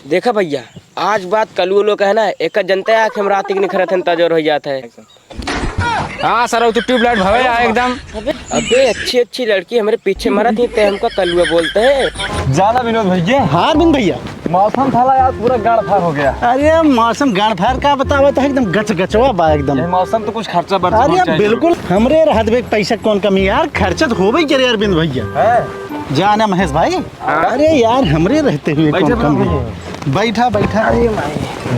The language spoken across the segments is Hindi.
देखा भैया, आज बात कलू लोग है ना, एक जनता आँख हम रात निखरत तजर हो जाता है। हाँ सर तो ट्यूबलाइट भवे एकदम। अबे अच्छी अच्छी लड़की हमारे पीछे मरा थी, ते हमको कलुआ बोलते हैं। ज्यादा विनोद भैया। हाँ बिन भैया, मौसम था यार पूरा गाड़ फाड़ हो गया। अरे मौसम गाड़ फाड़ का बतावा तो एकदम गच गचवा बा एकदम। ये मौसम तो कुछ खर्चा बढ़ अरे बिल्कुल हमरे रहत बे पैसा कौन कमी यार, खर्चा तो होबे करे यार बिन भैया। है जाना महेश भाई। अरे यार हमरे रहते हुए कौन कमी। बैठा बैठा। अरे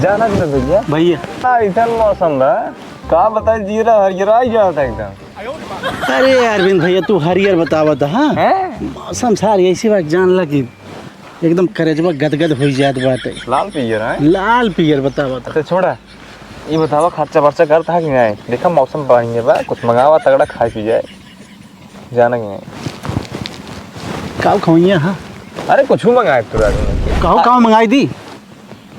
जाना विनोद भैया। भैया ऐसा मौसम बा का बताए, जीरा हरियरा ही जाता एकदम। अरे यार बिन भैया तू हरियर बतावा था। हाँ मौसम सारी ऐसी बात जान ला कि एकदम करेजवा गदगद हो जात बाटे। लाल पियर है, लाल पियर बतावा था। तो छोड़ा ये बतावा खर्चा वर्चा करता है कि नहीं। देखा मौसम बढ़िया बा, कुछ मंगावा तगड़ा खाई पी जाए। जाना कि नहीं काऊ खाइया। हाँ अरे कुछ मंगाए तुरा काऊ काऊ मंगाई दी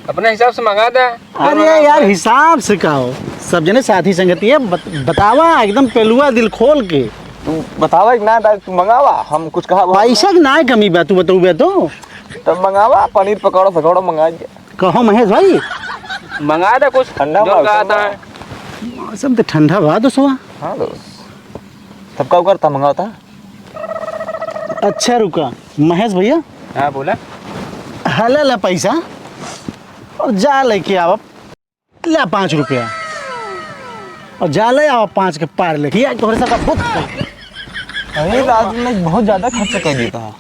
अपने हिसाब से मंगा दे। अरे यार हिसाब से कहो, सब जने साथी संगति है। बतावा एकदम पेलुआ दिल खोल के। तू बतावा कि ना तू मंगावा, हम कुछ कहा पैसा की ना कमी बा, तू बताऊ तो तब मंगावा। पनीर पकौड़ा पकौड़ा मंगा दे। कहो महेश भाई मंगा दे कुछ ठंडा जो आता है। मौसम तो ठंडा बा तो सुहा। हाँ दोस्त सबका करता मंगाता। अच्छा रुका महेश भैया। हाँ बोला। हला ला पैसा और जा लेके आवा, ला 5 रुपया और जा ले आवा 5 के पार लेके। यार तोहरे सबका बहुत अरे रात में बहुत ज्यादा खर्चा कर देता है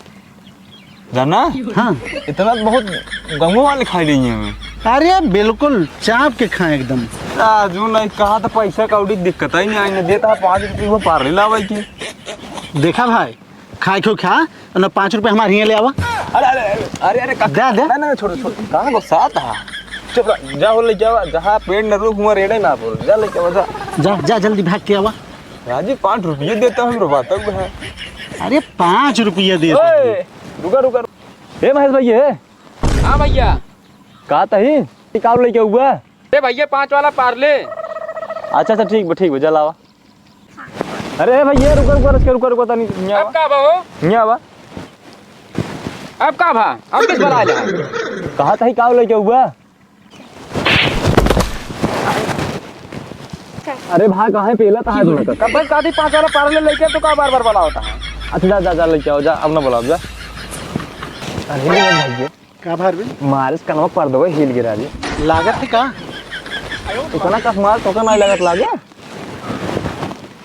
जाना। हाँ इतना बहुत गंगू वाले खाई रही है हमें। अरे बिल्कुल चाप के खाए एकदम। राजू नहीं कहा तो पैसा कौड़ी दिक्कत ही नहीं आई, देता 5 रुपये वो पार ले लावा की। देखा भाई खाए क्यों खा और ना 5 रुपये हमारे यहाँ ले आवा। अरे अरे अरे अरे दे दे। नहीं छोड़ छोड़ कहाँ गुस्सा था। चुप जा हो ले जावा, जहाँ पेड़ न रुक हुआ रेड़े ना बोल। जा ले जावा, जा जा जल्दी भाग के आवा। राजी 5 रुपये देता हम रुबाता है। अरे 5 रुपया दे दो। रुका रुका ए महेश भैया। हाँ भैया। कहा था ही निकाल लेके हुआ। ए भैया 5 वाला पार्ले। अच्छा अच्छा ठीक है जलावा। अरे भैया रुका रुका नहीं अब का बा यहाँ बा। अब का भा अब किस बना जा। कहा था ही काव लेके हुआ। अरे भाई कहाँ पेला था तुम्हें कब बस काती 5 वाला पार्ले लेके तो का बार बना होता है। अच्छा जा लेके आओ, जा अब ना बोला जा। अरे भैया का भार भी मारिस का नमक पड़ दो हिल गिरा जी। लागत है का इतना कस मार तो नहीं लागत लागे।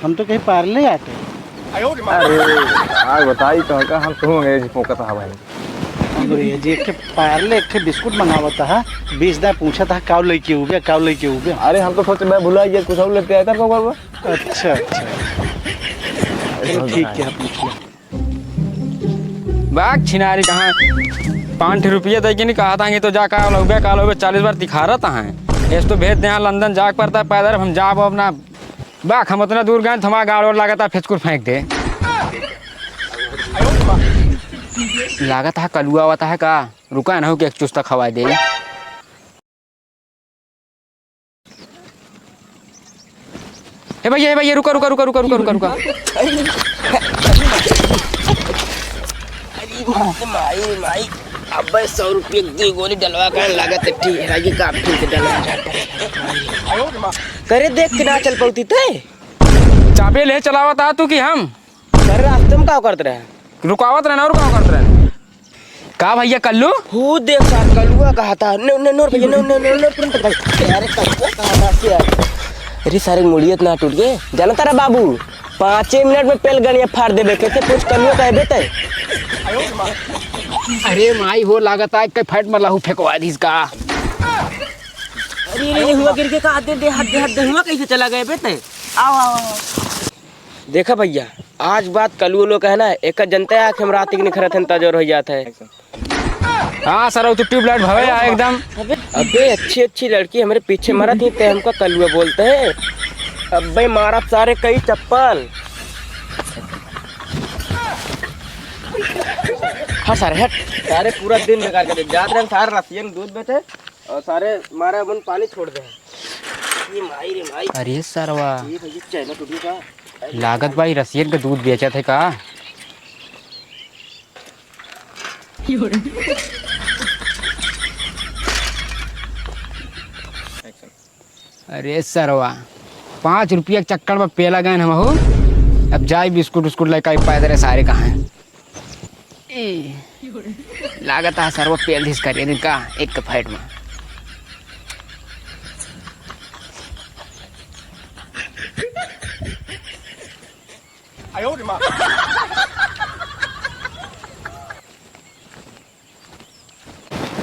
हम तो कहीं पार ले आते। अरे आग बताई कहाँ हम तुम अंग्रेजी पोका था भाई। अंग्रेजी जी एक पार्ले एक बिस्कुट मंगावता है। 20 दा पूछा था काव लेके हुए काव लेके हुए। अरे हम तो सोचे मैं भुला गया कुछ और लेते आया था को। अच्छा अच्छा ठीक है पूछ लो। बाग छिनारी कहाँ 5 रुपये दे के नहीं कहा था तो जा का 40 बार दिखा रहा था। इस तो भेज दे यहाँ लंदन जाग पड़ता है पैदल। हम जाब अपना बाक हम उतना दूर गए थमा गाड़ और लागत फेंचकुर फेंक दे। लागत है कलुआ होता है का। रुका ना हो कि एक चुस्ता खवा दे। हे भैया रुका। माई अब 100 रुपये की गोली डलवा कर लागत ठीक है। ये काम ठीक है डलवा करे देख के ना चल पाती थे। चाबे ले चलावत आ तू कि हम कर रास्ते में क्या करते रहे। रुकावत रहना और क्या करते रहना का भैया कल्लू। हूँ देख साथ कलुआ कहा था नोर भैया नो तुरंत पकड़। अरे कलुआ कहा था से अरे सारे मुड़ियत ना टूट गए। जाना तारा बाबू 5 मिनट में पेल गलिया फाड़ देबे कैसे कुछ कलुआ कह देते। अरे माई हो लागत है कई फैट मरला हूँ फेंकवा दी इसका। अरे हुआ गिर के का हाथ दे हुआ कैसे चला गए बेटे। आओ देखा भैया, आज बात कलुआ लोग है ना, एक जनता आँख हम रात निखरत तजर हो जाता है। हाँ सर तो ट्यूबलाइट भवे एकदम। अबे अच्छी अच्छी लड़की हमारे पीछे मरा थी, ते हमको कलुआ बोलते हैं। अबे मारा सारे कई चप्पल। हाँ सारे हट सारे पूरा दिन बेकार कर दे। जाते रहे सारे रसियन दूध बेचे और सारे मारा मन पानी छोड़ दे। ये माई रे माई। अरे सरवा ये भैया चैनल टूटी का लागत भाई रसियन का दूध बेचा थे का। अरे सरवा 5 रुपया के चक्कर में पेला गए हम हो। अब जाए बिस्कुट उस्कुट लेकर पैदल सारे कहाँ हैं। लागत है सरवा पेल दिस करिए का एक फाइट में।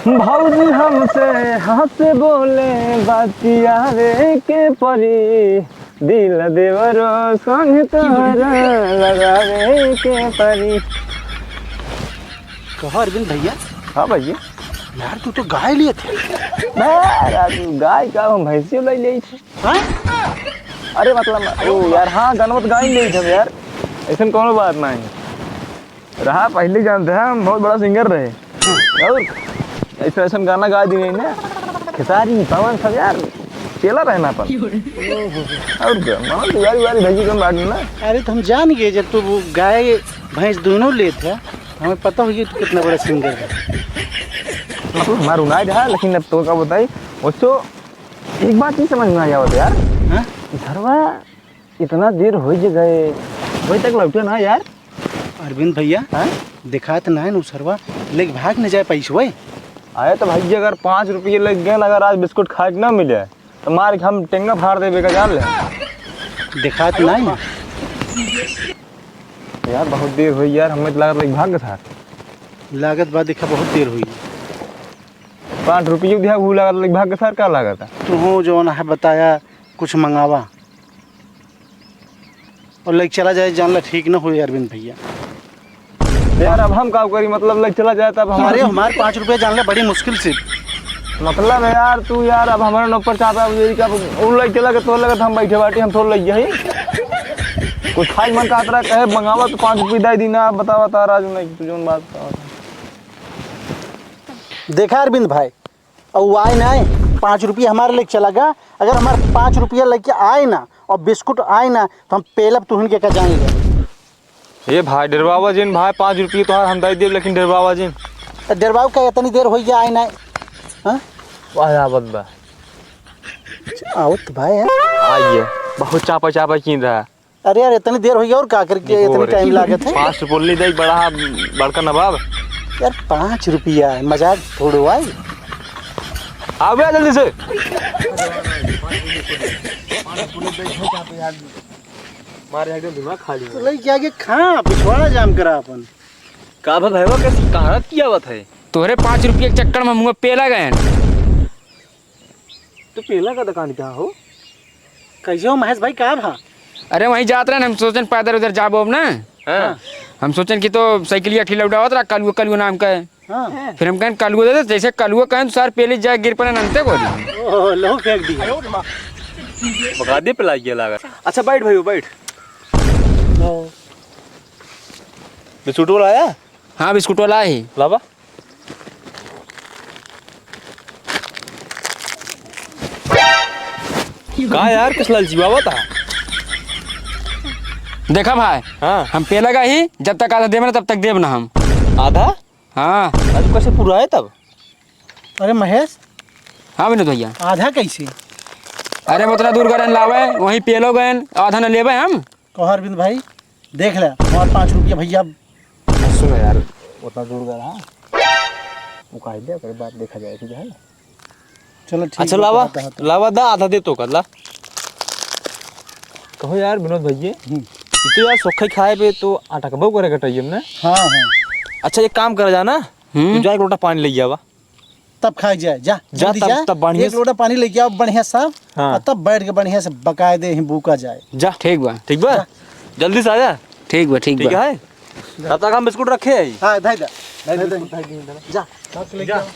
भौजी हमसे हाथ से बोले बातिया रे के परी दिल देवरो संग तोरा लगावे के परी। कहो अरविंद भैया। हाँ भैया। यार तू तो गाय लिए थे। तू गाय का हम भैंसियों ले लिए थे। हाँ? अरे मतलब ओ यार हाँ गणवत गाय ले थे यार, ऐसा कोनो बात नहीं रहा। पहले जानते हैं हम बहुत बड़ा सिंगर रहे और ऐसा ऐसा गाना गा दिए ना खेसारी पवन सब यार चेला रहना अपन और क्या मान यारी वारी भेजी कम बात ना। अरे तो हम जान गए जब तू वो गाय भैंस दोनों ले थे, हमें पता हो गया तू कितना बड़ा सिंगर है। मतलब हमारा उनाई रहा, लेकिन अब तो क्या बताई उसको एक बात नहीं समझ में आया होता यार। हाँ? धरवा इतना देर हो गए वही तक लौटे ना यार। अरविंद भैया दिखा तो ना है सरवा लेकिन भाग न जाए पैसे वही आए तो भाई अगर 5 रुपये लग गए अगर आज बिस्कुट खाए ना मिले तो मार के हम टेंगा फाड़ देवे का जान ले। दिखा तो नहीं ना यार बहुत देर हुई यार, हमें तो लगा भाग था लागत बात देखा बहुत देर हुई। 5 रुपये दिया भूल लगा भाग सर क्या लगा था। तू हो जो ना है बताया कुछ मंगावा और लेके चला जाए जान ला ठीक ना हो अरविंद भैया। यार अब हम क्या करी मतलब लग चला जाए तब हमारे 5 रुपये जान ला बड़ी मुश्किल से मतलब है यार तू यार अब हमारे नौकर चाहता लग चला के तो लगा हम बैठे बाटी हम थोड़ा लग जाए कुछ खाई मन का रहा कहे मंगावा तो 5 रुपये दे दी ना बता राजू नहीं तुझे बात देखा अरविंद भाई और वो आए ना 5 रुपये हमारे लेके चला गया। अगर हमारे 5 रुपया लेके आए ना और बिस्कुट आए ना तो हम पेलब तुहन के क्या जाएंगे। ये भाई डरबावा जिन भाई 5 रुपये तो हम दे दे लेकिन डरबावा जिन डरबाव का इतनी देर हो गया आए ना। हाँ वाह बदबा आओ तो भाई है आइए बहुत चापा कीन रहा। अरे यार इतनी देर हो गया और क्या करके इतनी टाइम लागत है। 5 रुपये दे बड़ा बड़का नवाब यार 5 रुपया है मजाक थोड़ो आई आ गया जल्दी से। मारे एकदम दिमाग खाली तो ले क्या के खा पिछवाड़ा जाम करा अपन का भाई वो कैसे कहां किया हुआ था तोहरे 5 रुपये के चक्कर में मुँह पेला गए। तो पेला का दुकान क्या हो कैसे हो महेश भाई कहा भा। अरे वहीं जाते रहे हम सोचन पैदल उधर जाबो अब ना। हाँ। हम सोचन कि तो साइकिलिया खिलौड़ा होता कलुआ नाम का है। हाँ। फिर हम कहें कलुआ दे जैसे कलुआ कहें तो सर पेली जाए गिर पड़े नंते बोली ओह लो फेंक दिया बगा दे पिला गया लगा। अच्छा बैठ भाई बैठ बिस्कुट वाला आया। हाँ बिस्कुट वाला ही लावा कहा यार किस लालची बाबा था। देखा भाई हाँ हम पेला का ही जब तक आधा देव ना तब तक देव ना हम आधा हाँ आज कैसे पूरा है तब। अरे महेश हाँ विनोद भैया आधा कैसे। अरे हम उतना दूर गए लावे वहीं पेलो गए आधा न लेवे हम। कहो अरविंद भाई देख ले हमारे 5 रुपया भैया। सुनो यार उतना दूर गया हाँ वो कह दे अगर बात देखा जाए तो है। चलो ठीक अच्छा लावा लावा दा आधा दे तो कदला कहो यार विनोद भैया तो यार सोखा खाए पे तो आटा कबाऊ करेगा टाइम ना। हाँ हाँ अच्छा एक काम कर जाना तू जा एक लोटा पानी ले जावा तब खाई जाए जा जा जल्दी तब बढ़िया एक लोटा पानी लेके आओ बढ़िया साहब। हाँ। और तब बैठ के बढ़िया से बकायदे ही भूखा जाए। जा ठीक बा जल्दी से आजा ठीक बा ठीक है तब तक हम बिस्कुट रखे हैं। हाँ धाई दा जा लेके आओ।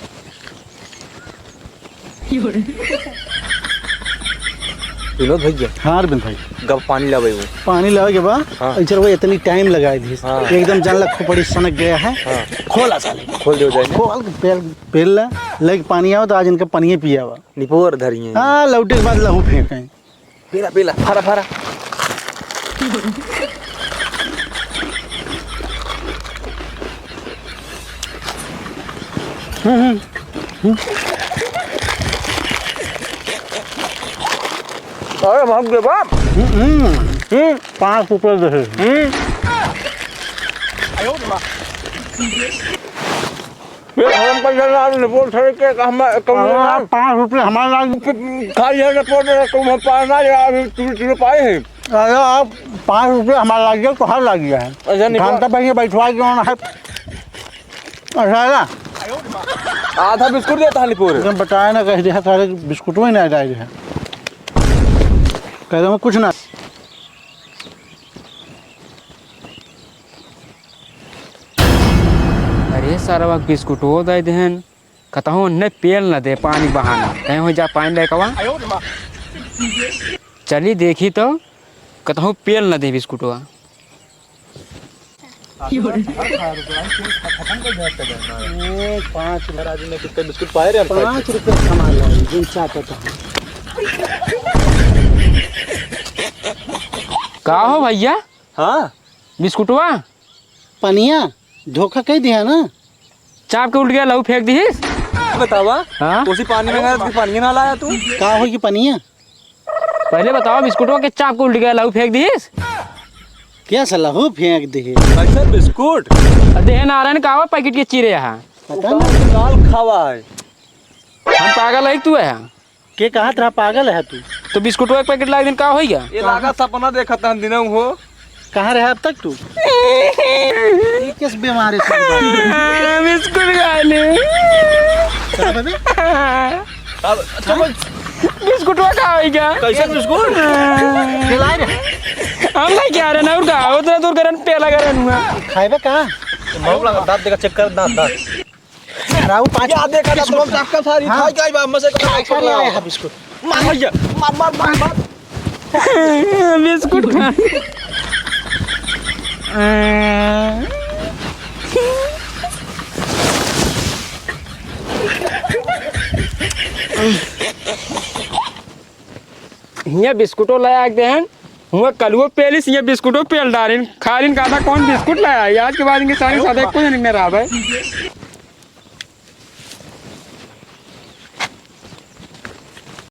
विनोद भैया हाँ अरविंद भाई गब पानी लावे वो पानी लावे के बाद हाँ। इधर वो इतनी टाइम लगाई थी हाँ। एकदम जान ला खोपड़ी सनक गया है। हाँ। खोला साले खोल दो जाए खोल के पेल ला लग पानी आओ तो आज इनका पानी पिया हुआ। निपोर धरी है हाँ लौटे के बाद लहू फेंकें। पीला पीला फरा फरा अरे भाग दे बाप 5 रुपये दे। हम पर रिपोर्ट है कि हम 5 रुपये हमारा खाली है रिपोर्ट तुम पाना यार तू पाए हैं। अरे आप 5 रुपये हमारा लग गया तो हर लग गया है। अच्छा घंटा पहले बैठवा के होना है। अच्छा आधा बिस्कुट देता है पूरे। एकदम बताया ना कह दिया सारे बिस्कुट में नहीं डाल दिया कह रहा कुछ ना। अरे सारा वक्त बिस्कुट हो दे देहन कहता न पेल न दे पानी बहाना कहीं हो जा पानी लेकवा चली देखी तो कहता पेल न दे बिस्कुटवा। 5 ने कितने बिस्कुट पाए रे 5 रुपये कमा लो जिन चाहता था। का हो भैया हाँ बिस्कुटवा पनिया धोखा कह दिया ना। चाप के उल्ट गया लहू फेंक दीस। बतावा हाँ उसी पानी में गया पानी ना लाया तू। का होगी पनिया पहले बताओ बिस्कुटवा के चाप के उल्ट गया लहू फेंक दीस। क्या सलाह हो फेंक दे। अच्छा बिस्कुट देहन आ रहा है का पैकेट के चिरे यहाँ पता ना दाल खावा है। हम पागल है तू है के कहा तेरा पागल है तू। तो बिस्कुटवा एक पैकेट लाए दिन का होगा। ये लागा सपना देखा था दिन हो कहाँ रहे अब तक तू। ये किस बीमारी से बिस्कुट खाने बिस्कुटवा का होगा कैसे बिस्कुट खिलाए रे हम नहीं क्या रहे ना उनका उधर दूर करन पेला करन हुआ खाएबे कहाँ मौक लगा दांत देखा चेक कर दांत राहु 5 क्या देखा था तुम का सारी खाई गई बा मसे खा ले आया है बिस्कुट। मार भैया मार बिस्कुट खा यहाँ बिस्कुटो लाया देहन हुआ कलुओ पेलिस ये बिस्कुटो पेल डालिन खालिन कहा था कौन बिस्कुट लाया आज के बाद इनके सारे साथ एक को नहीं रहा भाई।